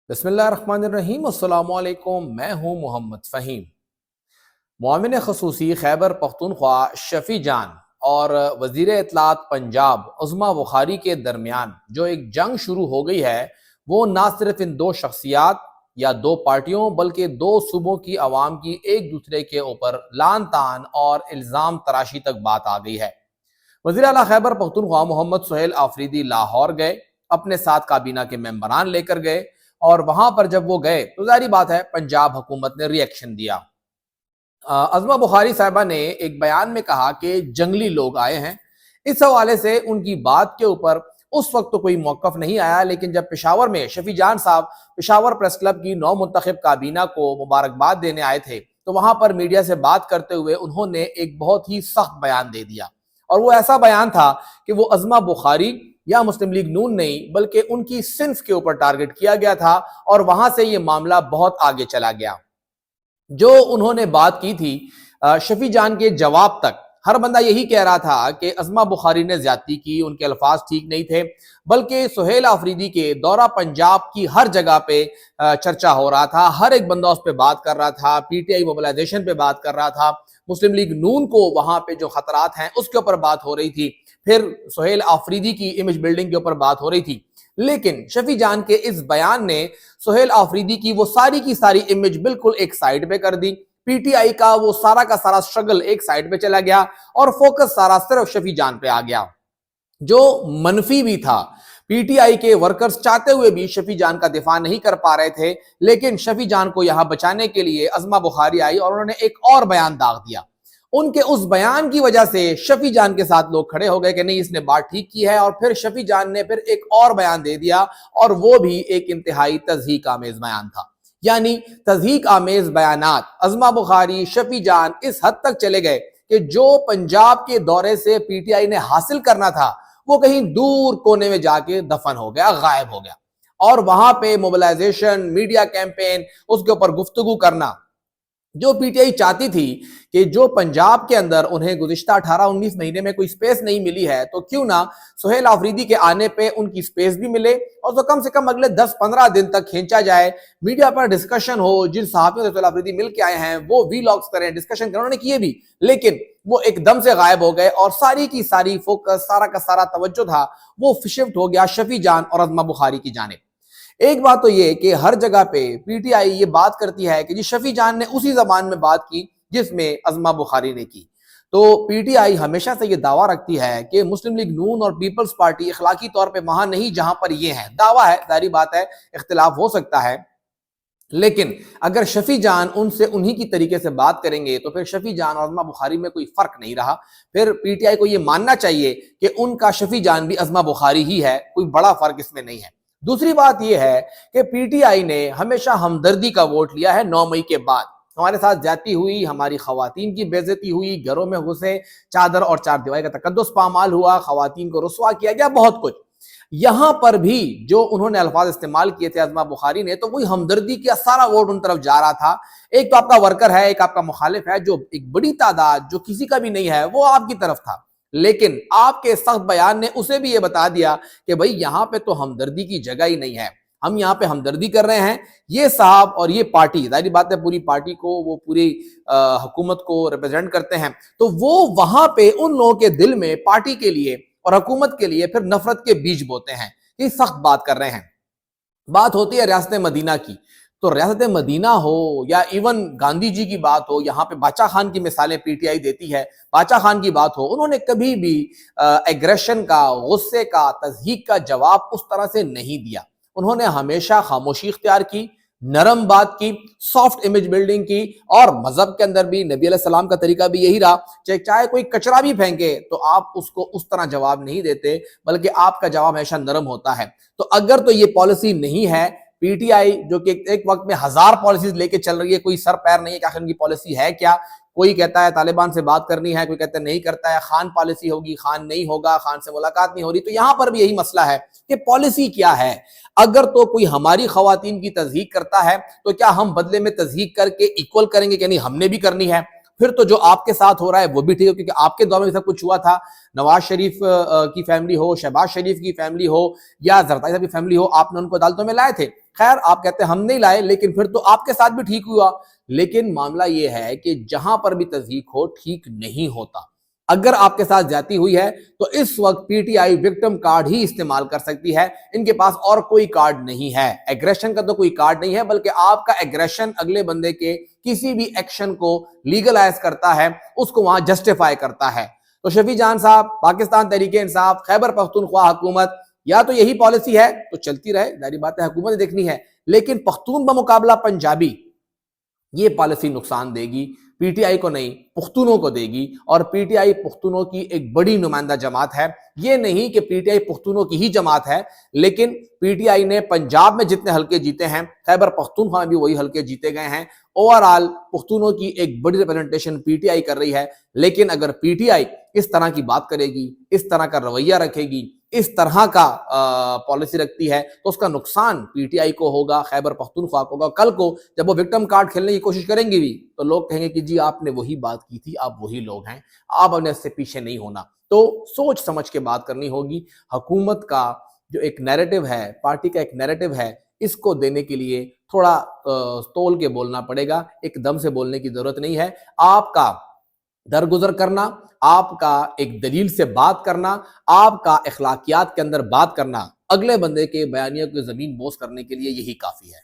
بسم اللہ الرحمن الرحیم۔ السلام علیکم، میں ہوں محمد فہیم۔ معاون خصوصی خیبر پختونخوا شفیع جان اور وزیر اطلاعات پنجاب عظمیٰ بخاری کے درمیان جو ایک جنگ شروع ہو گئی ہے، وہ نہ صرف ان دو شخصیات یا دو پارٹیوں بلکہ دو صوبوں کی عوام کی ایک دوسرے کے اوپر لعن طعن اور الزام تراشی تک بات آ گئی ہے۔ وزیر اعلیٰ خیبر پختونخوا محمد سہیل آفریدی لاہور گئے، اپنے ساتھ کابینہ کے ممبران لے کر گئے، اور وہاں پر جب وہ گئے تو ظاہری بات ہے پنجاب حکومت نے ری ایکشن دیا۔ عظمیٰ بخاری صاحبہ نے ایک بیان میں کہا کہ جنگلی لوگ آئے ہیں۔ اس حوالے سے ان کی بات کے اوپر اس وقت تو کوئی موقف نہیں آیا، لیکن جب پشاور میں شفیع جان صاحب پشاور پریس کلب کی نو منتخب کابینہ کو مبارکباد دینے آئے تھے تو وہاں پر میڈیا سے بات کرتے ہوئے انہوں نے ایک بہت ہی سخت بیان دے دیا، اور وہ ایسا بیان تھا کہ وہ عظمیٰ بخاری یا مسلم لیگ نون نہیں بلکہ ان کی صنف کے اوپر ٹارگٹ کیا گیا تھا، اور وہاں سے یہ معاملہ بہت آگے چلا گیا۔ جو انہوں نے بات کی تھی شفیع جان کے جواب تک ہر بندہ یہی کہہ رہا تھا کہ عظمیٰ بخاری نے زیادتی کی، ان کے الفاظ ٹھیک نہیں تھے، بلکہ سہیل آفریدی کے دورہ پنجاب کی ہر جگہ پہ چرچا ہو رہا تھا، ہر ایک بندہ اس پہ بات کر رہا تھا، پی ٹی آئی موبلائزیشن پہ بات کر رہا تھا، مسلم لیگ نون کو وہاں پہ جو خطرات ہیں اس کے اوپر بات ہو رہی تھی، پھر سہیل آفریدی کی امیج بلڈنگ کے اوپر بات ہو رہی تھی۔ لیکن شفیع جان کے اس بیان نے سہیل آفریدی کی وہ ساری کی ساری امیج بالکل ایک سائیڈ پہ کر دی، پی ٹی آئی کا وہ سارا کا سارا سٹرگل ایک سائیڈ پہ چلا گیا، اور فوکس سارا صرف شفیع جان پہ آ گیا۔ جو منفی بھی تھا، پی ٹی آئی کے ورکرز چاہتے ہوئے بھی شفیع جان کا دفاع نہیں کر پا رہے تھے، لیکن شفیع جان کو یہاں بچانے کے لیے عظمیٰ بخاری آئی اور انہوں نے ایک اور بیان داغ دیا۔ ان کے اس بیان کی وجہ سے شفیع جان کے ساتھ لوگ کھڑے ہو گئے کہ نہیں، اس نے بات ٹھیک کی ہے، اور پھر شفیع جان نے پھر ایک اور بیان دے دیا، اور وہ بھی ایک انتہائی تضحیک آمیز بیان تھا۔ یعنی تضحیک آمیز بیانات عظمیٰ بخاری، شفیع جان اس حد تک چلے گئے کہ جو پنجاب کے دورے سے پی ٹی آئی نے حاصل کرنا تھا وہ کہیں دور کونے میں جا کے دفن ہو گیا، غائب ہو گیا، اور وہاں پہ موبلائزیشن، میڈیا کیمپین، اس کے اوپر گفتگو کرنا جو پی ٹی آئی چاہتی تھی کہ جو پنجاب کے اندر انہیں گزشتہ 18-19 مہینے میں کوئی سپیس نہیں ملی ہے، تو کیوں نہ سہیل آفریدی کے آنے پہ ان کی سپیس بھی ملے، اور تو کم سے کم اگلے 10-15 دن تک کھینچا جائے، میڈیا پر ڈسکشن ہو، جن صحافیوں سے سہیل آفریدی مل کے آئے ہیں وہ وی لاگز کریں، ڈسکشن کریں، انہوں نے کیے بھی، لیکن وہ ایک دم سے غائب ہو گئے، اور ساری کی ساری فوکس، سارا کا سارا توجہ تھا وہ شفٹ ہو گیا شفیع جان اور عظمیٰ بخاری کی جانب۔ ایک بات تو یہ کہ ہر جگہ پہ پی ٹی آئی یہ بات کرتی ہے کہ جی شفیع جان نے اسی زبان میں بات کی جس میں عظمیٰ بخاری نے کی، تو پی ٹی آئی ہمیشہ سے یہ دعویٰ رکھتی ہے کہ مسلم لیگ نون اور پیپلز پارٹی اخلاقی طور پہ وہاں نہیں جہاں پر یہ ہیں، دعویٰ ہے، ظاہری بات ہے، اختلاف ہو سکتا ہے، لیکن اگر شفیع جان ان سے انہی کی طریقے سے بات کریں گے تو پھر شفیع جان اور عظمیٰ بخاری میں کوئی فرق نہیں رہا، پھر پی ٹی آئی کو یہ ماننا چاہیے کہ ان کا شفیع جان بھی عظمیٰ بخاری ہی ہے، کوئی بڑا فرق اس میں نہیں ہے۔ دوسری بات یہ ہے کہ پی ٹی آئی نے ہمیشہ ہمدردی کا ووٹ لیا ہے 9 مئی کے بعد، ہمارے ساتھ زیادتی ہوئی، ہماری خواتین کی بے عزتی ہوئی، گھروں میں گھسے، چادر اور چار دیواری کا تقدس پامال ہوا، خواتین کو رسوا کیا گیا، بہت کچھ۔ یہاں پر بھی جو انہوں نے الفاظ استعمال کیے تھے عظمیٰ بخاری نے، تو وہی ہمدردی کا سارا ووٹ ان طرف جا رہا تھا۔ ایک تو آپ کا ورکر ہے، ایک آپ کا مخالف ہے، جو ایک بڑی تعداد جو کسی کا بھی نہیں ہے وہ آپ کی طرف تھا، لیکن آپ کے سخت بیان نے اسے بھی یہ بتا دیا کہ بھئی یہاں پہ تو ہمدردی کی جگہ ہی نہیں ہے، ہم یہاں پہ ہمدردی کر رہے ہیں، یہ صاحب اور یہ پارٹی، ظاہری بات ہے پوری پارٹی کو، وہ پوری حکومت کو ریپرزینٹ کرتے ہیں، تو وہ وہاں پہ ان لوگوں کے دل میں پارٹی کے لیے اور حکومت کے لیے پھر نفرت کے بیج بوتے ہیں، یہ سخت بات کر رہے ہیں۔ بات ہوتی ہے ریاست مدینہ کی، تو ریاست مدینہ ہو یا ایون گاندھی جی کی بات ہو، یہاں پہ باچا خان کی مثالیں پی ٹی آئی دیتی ہے، باچا خان کی بات ہو، انہوں نے کبھی بھی ایگریشن کا، غصے کا، تضحیک کا جواب اس طرح سے نہیں دیا، انہوں نے ہمیشہ خاموشی اختیار کی، نرم بات کی، سافٹ امیج بلڈنگ کی، اور مذہب کے اندر بھی نبی علیہ السلام کا طریقہ بھی یہی رہا، چاہے کوئی کچرا بھی پھینکے تو آپ اس کو اس طرح جواب نہیں دیتے، بلکہ آپ کا جواب ہمیشہ نرم ہوتا ہے۔ تو اگر تو یہ پالیسی نہیں ہے، پی ٹی آئی جو کہ ایک وقت میں 1000 پالیسیز لے کے چل رہی ہے، کوئی سر پیر نہیں ہے کہ آخر ان کی پالیسی ہے کیا، کوئی کہتا ہے طالبان سے بات کرنی ہے، کوئی کہتا ہے نہیں کرتا ہے، خان پالیسی ہوگی، خان نہیں ہوگا، خان سے ملاقات نہیں ہو رہی، تو یہاں پر بھی یہی مسئلہ ہے کہ پالیسی کیا ہے۔ اگر تو کوئی ہماری خواتین کی تضحیک کرتا ہے تو کیا ہم بدلے میں تضحیک کر کے ایکول کریں گے کہ نہیں ہم نے بھی کرنی ہے؟ پھر تو جو آپ کے ساتھ ہو رہا ہے وہ بھی ٹھیک ہے، کیونکہ آپ کے دور میں سب کچھ ہوا تھا. نواز شریف کی فیملی ہو، شہباز شریف کی فیملی ہو یا زرداری صاحب کی فیملی ہو، آپ نے ان کو عدالتوں میں لائے تھے. خیر آپ کہتے ہیں ہم نہیں لائے، لیکن پھر تو آپ کے ساتھ بھی ٹھیک ہوا. لیکن معاملہ یہ ہے کہ جہاں پر بھی تضحیک ہو ٹھیک نہیں ہوتا. اگر آپ کے ساتھ زیادتی ہوئی ہے تو اس وقت P T I victim card ہی استعمال کر سکتی ہے. ان کے پاس اور کوئی کارڈ نہیں ہے. ایگریشن کا تو کوئی کارڈ نہیں ہے، بلکہ آپ کا ایگریشن اگلے بندے کے کسی بھی ایکشن کو لیگلائز کرتا ہے، اس کو وہاں جسٹیفائی کرتا ہے. تو شفیع جان صاحب، پاکستان تحریک انصاف، خیبر پختونخوا حکومت، یا تو یہی پالیسی ہے تو چلتی رہے، ظاہری بات ہے حکومت نے دیکھنی ہے. لیکن پختون بمقابلہ پنجابی یہ پالیسی نقصان دے گی، پی ٹی آئی کو نہیں پختونوں کو دے گی. اور پی ٹی آئی پختونوں کی ایک بڑی نمائندہ جماعت ہے. یہ نہیں کہ پی ٹی آئی پختونوں کی ہی جماعت ہے، لیکن پی ٹی آئی نے پنجاب میں جتنے حلقے جیتے ہیں، خیبر پختونخوا میں بھی وہی حلقے جیتے گئے ہیں. اوورآل پختونوں کی ایک بڑی ریپرزنٹیشن پی ٹی آئی کر رہی ہے. لیکن اگر پی ٹی آئی اس طرح کی بات کرے گی، اس طرح کا رویہ رکھے گی، اس طرح کا پالیسی رکھتی ہے، تو اس کا نقصان پی ٹی آئی کو ہوگا، خیبر پختونخوا کو ہوگا. کل کو جب وہ وکٹم کارڈ کھیلنے کی کوشش کریں گی بھی تو لوگ کہیں گے کہ جی آپ نے وہی بات کی تھی، آپ وہی لوگ ہیں، آپ اپنے سے پیچھے نہیں ہونا. تو سوچ سمجھ کے بات کرنی ہوگی. حکومت کا جو ایک نیریٹو ہے، پارٹی کا ایک نیریٹو ہے، اس کو دینے کے لیے تھوڑا تول کے بولنا پڑے گا. ایک دم سے بولنے کی ضرورت نہیں ہے. آپ کا درگزر کرنا، آپ کا ایک دلیل سے بات کرنا، آپ کا اخلاقیات کے اندر بات کرنا، اگلے بندے کے بیانیوں کو زمین بوس کرنے کے لیے یہی کافی ہے.